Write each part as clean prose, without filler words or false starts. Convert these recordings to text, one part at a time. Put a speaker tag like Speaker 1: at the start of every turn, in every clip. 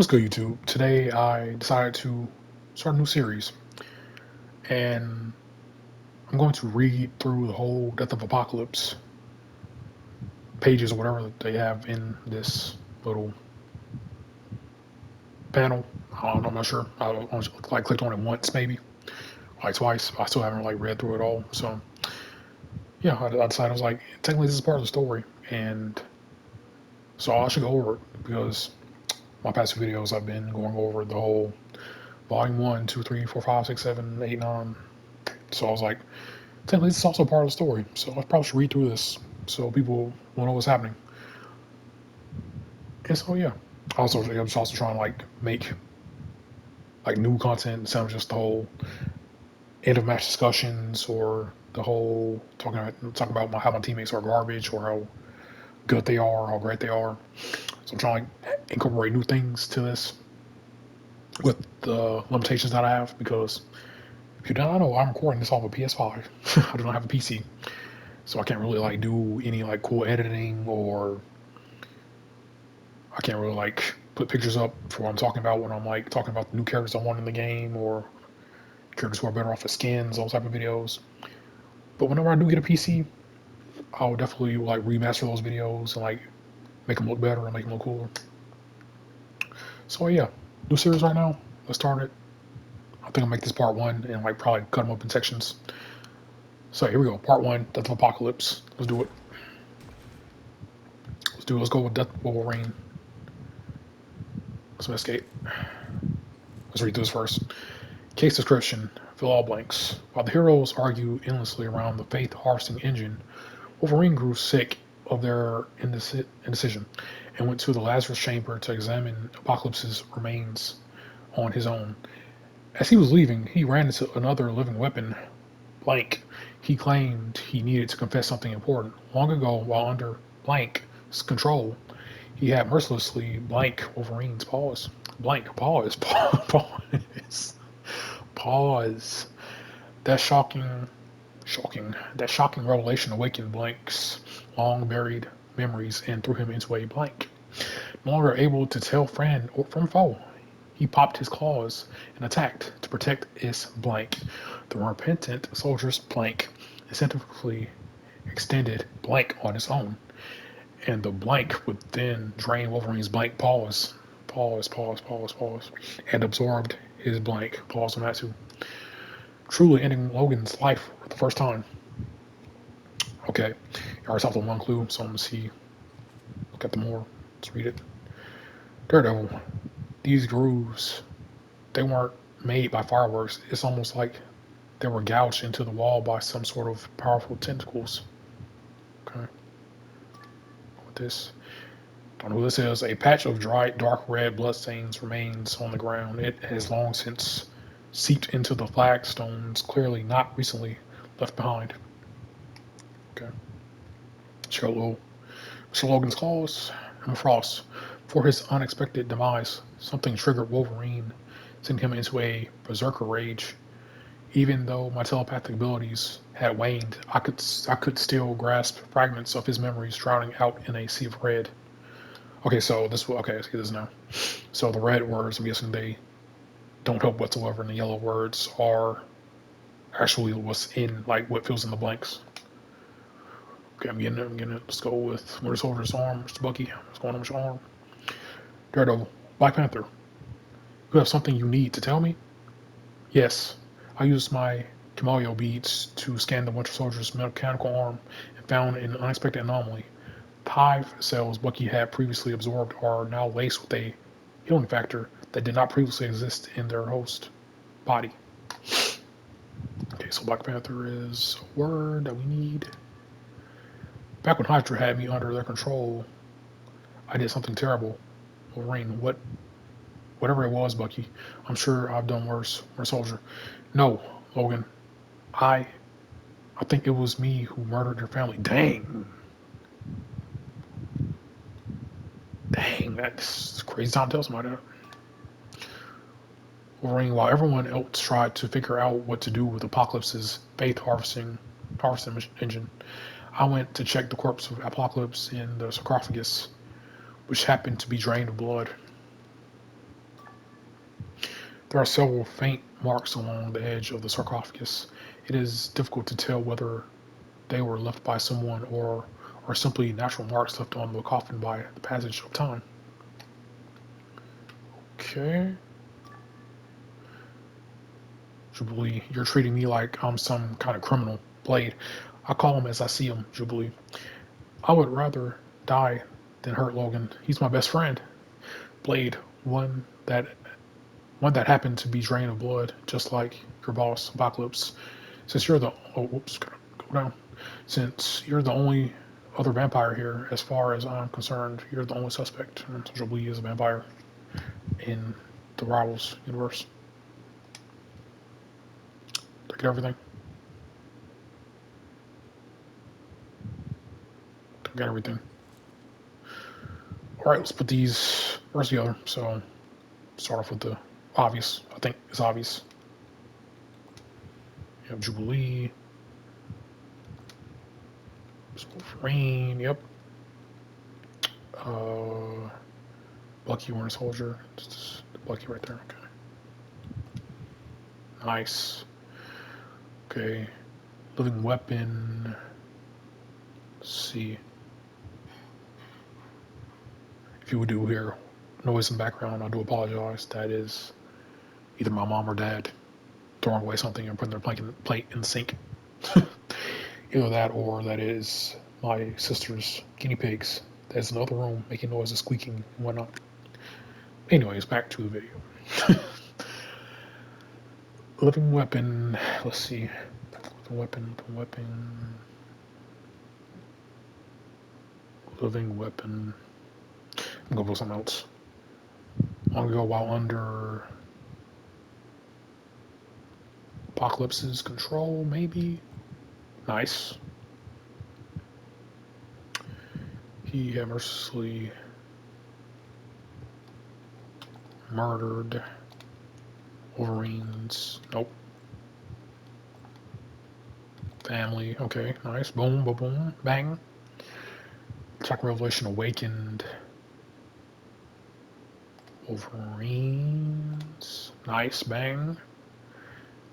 Speaker 1: What's good, YouTube? Today I decided to start a new series, and I'm going to read through the whole Death of Apocalypse pages or whatever they have in this little panel. I'm not sure. I only clicked on it once, maybe like twice. I still haven't read through it all. So yeah, I decided I was like, technically this is part of the story, and so I should go over it because my past videos I've been going over the whole volume one, two, three, four, five, six, seven, eight, nine. So I was like, technically, this is also part of the story, so I probably should read through this so people will know what's happening. And so yeah, also I'm just also trying to make new content instead of just the whole end of match discussions or the whole talking about how my teammates are garbage or how good they are, how great they are. So I'm trying to incorporate new things to this with the limitations that I have because if you don't know, I'm recording this off a PS5. I do not have a PC, so I can't really do any cool editing or I can't really put pictures up for what I'm talking about when I'm talking about the new characters I want in the game or characters who are better off of skins, those type of videos. But whenever I do get a PC, I'll definitely remaster those videos and make them look better and make them look cooler. So yeah, new series right now. Let's start it. I think I'll make this part one and probably cut them up in sections. So here we go, part one, Death of Apocalypse. Let's do it. Let's go with Death of Wolverine. Let's escape. Let's read this first. Case description: fill all blanks. While the heroes argue endlessly around the faith harvesting engine, Wolverine grew sick of their indecision and went to the Lazarus Chamber to examine Apocalypse's remains on his own. As he was leaving, he ran into another living weapon, Blank. He claimed he needed to confess something important. Long ago, while under Blank's control, he had mercilessly Blank Wolverine's paws. Blank, pause, pause, pause. That shocking revelation awakened Blank's long buried memories and threw him into a blank. No longer able to tell friend or from foe, he popped his claws and attacked to protect his blank. The repentant soldier's blank instinctively extended blank on his own, and the blank would then drain Wolverine's blank pause, and absorbed his blank. Pause on that too. Truly ending Logan's life for the first time. Okay, you already saw the one clue, so I'm gonna see. Look at the more. Let's read it. Daredevil. These grooves, they weren't made by fireworks. It's almost like they were gouged into the wall by some sort of powerful tentacles. Okay, with this. Don't know who this is. A patch of dried, dark red bloodstains remains on the ground. It has long since seeped into the flagstones, clearly not recently left behind. Okay. Mr. Logan's claws and Frost. For his unexpected demise, something triggered Wolverine, sending him into a berserker rage. Even though my telepathic abilities had waned, I could still grasp fragments of his memories drowning out in a sea of red. Okay, so I see this now. So the red words, I'm guessing they don't help whatsoever, and the yellow words are actually what's in what fills in the blanks. Okay, I'm getting it. Let's go with Winter Soldier's arm, Mr. Bucky. What's going on with your arm? Daredevil, Black Panther. You have something you need to tell me? Yes. I used my Camellia beads to scan the Winter Soldier's mechanical arm and found an unexpected anomaly. The hive cells Bucky had previously absorbed are now laced with a healing factor that did not previously exist in their host body. Okay, so Black Panther is a word that we need. Back when Hydra had me under their control, I did something terrible. Wolverine, whatever it was, Bucky, I'm sure I've done worse. Or Soldier. No, Logan, I I think it was me who murdered your family. Dang. Dang, that's crazy time to tell somebody that. Wolverine, while everyone else tried to figure out what to do with Apocalypse's faith harvesting engine, I went to check the corpse of Apocalypse in the sarcophagus, which happened to be drained of blood. There are several faint marks along the edge of the sarcophagus. It is difficult to tell whether they were left by someone or are simply natural marks left on the coffin by the passage of time. Okay. Jubilee, you're treating me like I'm some kind of criminal. Blade, I call him as I see him, Jubilee. I would rather die than hurt Logan. He's my best friend. Blade, one that happened to be drained of blood, just like your boss, Apocalypse. Since you're the gotta go down. Since you're the only other vampire here, as far as I'm concerned, you're the only suspect. And Jubilee is a vampire in the Rivals universe. Did I get everything? Did I get everything? All right, let's put these words together. So start off with the obvious. I think it's obvious. You have Jubilee, Wolverine. Yep. Uh, Bucky Winter Soldier. It's Bucky right there. Okay. Nice. Okay. Living Weapon. Let's see. If you would do hear noise in the background, I do apologize. That is either my mom or dad throwing away something and putting their plate in the sink. Either that or that is my sister's guinea pigs. That's in another room making noises, squeaking, and whatnot. Anyways, back to the video. Living Weapon. Let's see. Living Weapon. Living Weapon. I'm gonna put something else. Long ago, while under Apocalypse's control, maybe. Nice. He had mercilessly murdered Wolverine's. Nope. Family. Okay, nice. Boom, boom, boom, bang. Attack Revelation awakened Wolverines. Nice, bang.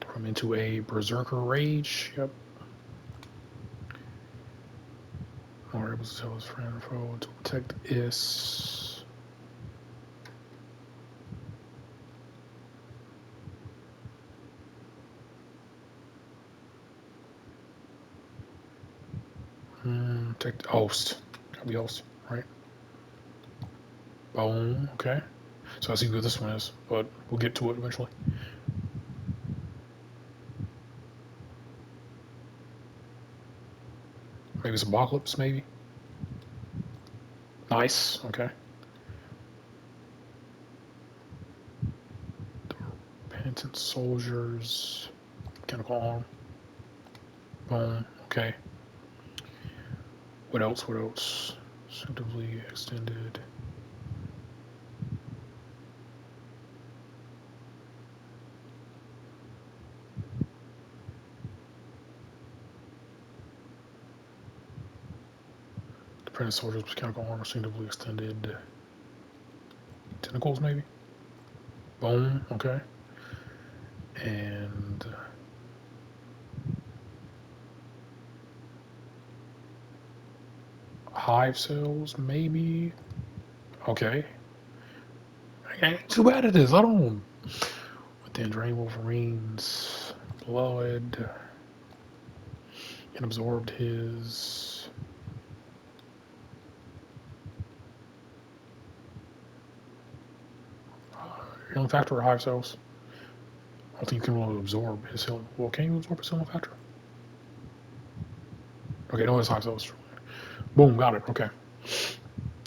Speaker 1: Throw him into a berserker rage. Yep. Or able to tell his friend or foe to protect Is. Take the host. Gotta be host, right? Boom. Okay. So I see how good this one is, but we'll get to it eventually. Maybe it's Apocalypse, maybe. Nice. Okay. The Repentant Soldiers. Mechanical Arm. Boom. Okay. What else? What else? Sensitively extended. Apprentice soldiers, mechanical armor, sensitively extended. Tentacles, maybe? Bone, okay. And hive cells, maybe? Okay. Ain't too bad it is. I don't. Within drain Wolverine's blood and absorbed his. Healing factor or hive cells? I don't think you can really absorb his healing. Well, can you absorb his healing factor? Okay, no, it's hive cells. Boom, got it. Okay.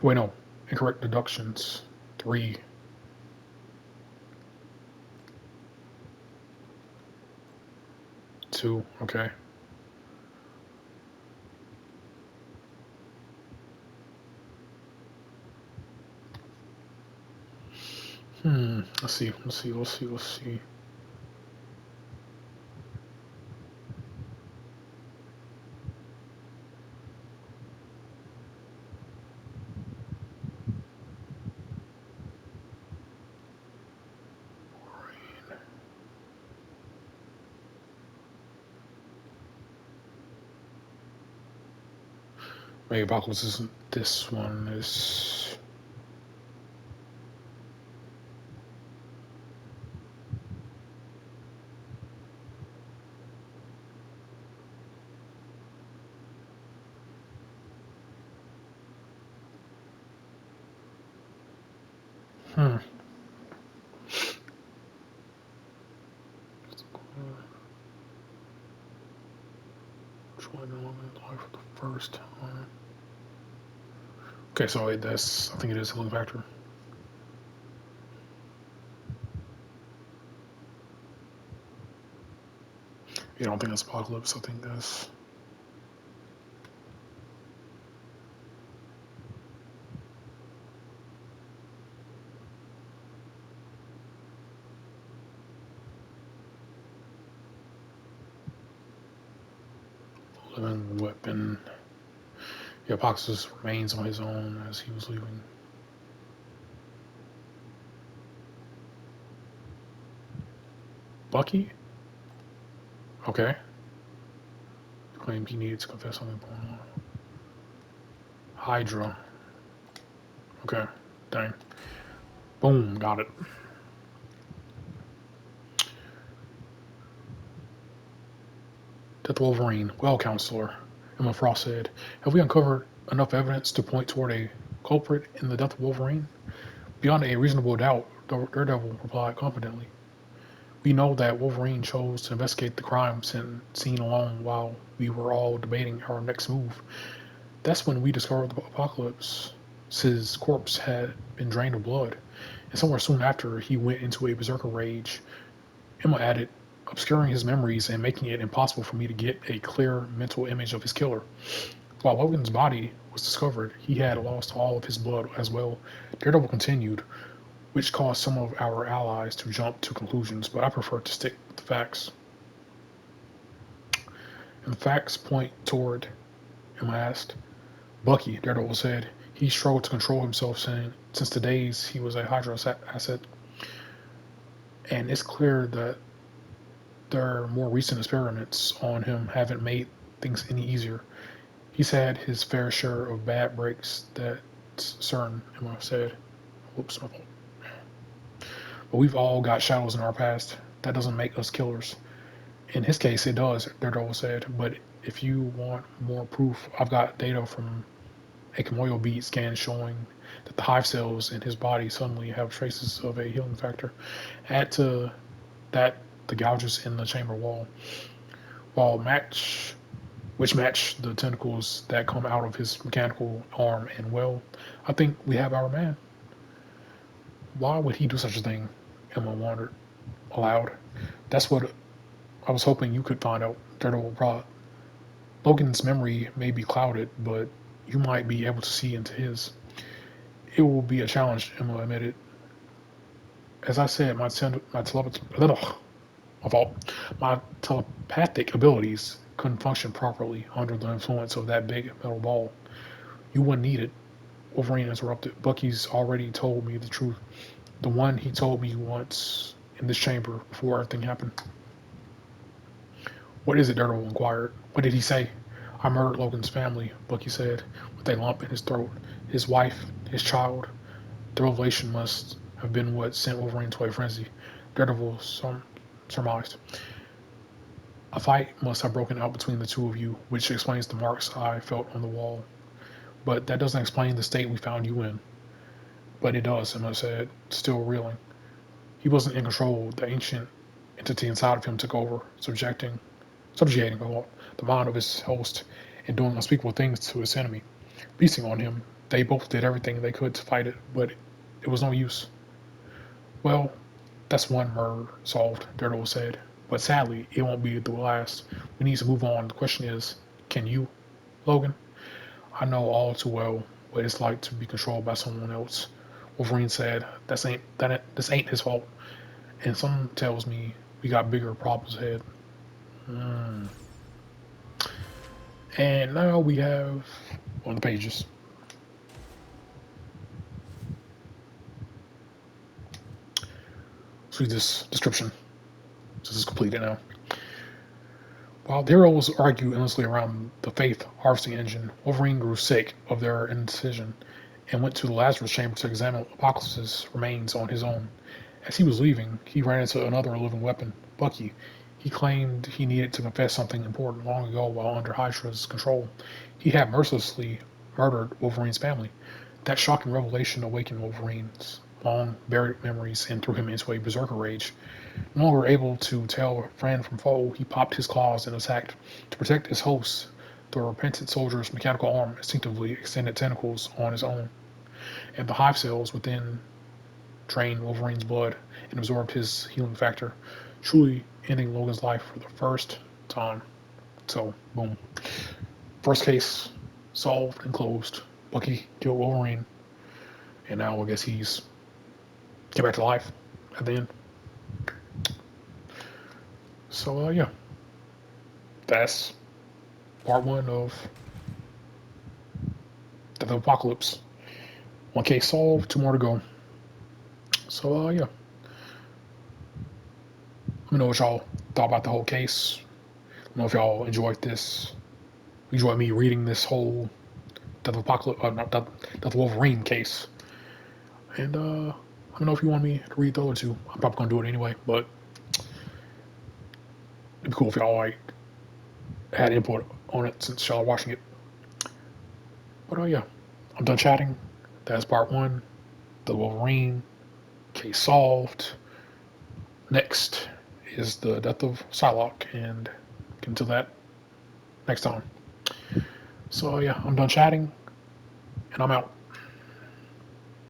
Speaker 1: Wait, no. Incorrect deductions. 3. 2. Okay. Let's see. Let's see. Maybe Apocalypse isn't this one. Is hmm. Join the life for the first time. Okay, so wait, that's I think it is Healing Factor. Yeah, I don't think that's Apocalypse. I think that's Living Weapon. Yeah, Apocalypse remains on his own as he was leaving. Bucky? Okay. He claimed he needed to confess something going on. Hydra. Okay. Dang. Boom. Got it. Death Wolverine. Well, Counselor, Emma Frost said, have we uncovered enough evidence to point toward a culprit in the death of Wolverine? Beyond a reasonable doubt, Daredevil replied confidently. We know that Wolverine chose to investigate the crime scene alone while we were all debating our next move. That's when we discovered the apocalypse. His corpse had been drained of blood, and somewhere soon after he went into a berserker rage. Emma added, obscuring his memories and making it impossible for me to get a clear mental image of his killer. While Logan's body was discovered, he had lost all of his blood as well. Daredevil continued, which caused some of our allies to jump to conclusions, but I prefer to stick with the facts. And the facts point toward, Emma asked. Bucky, Daredevil said. He struggled to control himself since the days he was a Hydra asset, and it's clear that their more recent experiments on him haven't made things any easier. He's had his fair share of bad breaks, that's certain, Emma said. Whoops, my fault. But we've all got shadows in our past. That doesn't make us killers. In his case, it does, Daredevil said. But if you want more proof, I've got data from a Kamoyo bead scan showing that the hive cells in his body suddenly have traces of a healing factor. Add to that the gouges in the chamber wall, while which match the tentacles that come out of his mechanical arm, and well, I think we have our man. Why would he do such a thing? Emma wondered aloud. That's what I was hoping you could find out. Daredevil brought. Logan's memory may be clouded, but you might be able to see into his. It will be a challenge, Emma admitted. As I said, my telepathy, my fault, my telepathic abilities couldn't function properly under the influence of that big metal ball. You wouldn't need it. Wolverine interrupted. Bucky's already told me the truth. The one he told me once in this chamber before everything happened. What is it? Daredevil inquired. What did he say? I murdered Logan's family, Bucky said, with a lump in his throat. His wife, his child. The revelation must have been what sent Wolverine to a frenzy. Daredevil surmised. A fight must have broken out between the two of you, which explains the marks I felt on the wall. But that doesn't explain the state we found you in. But it does, Emma said, still reeling. He wasn't in control. The ancient entity inside of him took over, subjugating the mind of his host and doing unspeakable things to his enemy. Beasting on him, they both did everything they could to fight it, but it was no use. Well, that's one murder solved, Daredevil said. But sadly, it won't be the last. We need to move on. The question is, can you, Logan? I know all too well what it's like to be controlled by someone else. Wolverine said, this ain't his fault. And something tells me we got bigger problems ahead. Mm. And now we have on the pages. See this description. This is completed now. While the heroes argue endlessly around the faith harvesting engine, Wolverine grew sick of their indecision and went to the Lazarus chamber to examine Apocalypse's remains on his own. As he was leaving, he ran into another living weapon, Bucky. He claimed he needed to confess something important long ago while under Hydra's control. He had mercilessly murdered Wolverine's family. That shocking revelation awakened Wolverine's long buried memories and threw him into a berserker rage. No longer able to tell friend from foe, he popped his claws and attacked. To protect his host, the repentant soldier's mechanical arm instinctively extended tentacles on his own, and the hive cells within drained Wolverine's blood and absorbed his healing factor, truly ending Logan's life for the first time. So, boom. First case solved and closed. Bucky killed Wolverine, and now I guess he's get back to life at the end. So, yeah, that's part one of the Apocalypse. One case solved, two more to go. So, yeah, let me know what y'all thought about the whole case. Let me know if y'all enjoyed this. Enjoyed me reading this whole Death of Apocalypse, not Death of Wolverine case. And let me know if you want me to read the other two. I'm probably gonna do it anyway, but it'd be cool if y'all like had input on it since y'all are watching it. But yeah, I'm done chatting. That's part one. The Wolverine case solved. Next is the death of Psylocke, and get into that next time. So yeah, I'm done chatting, and I'm out.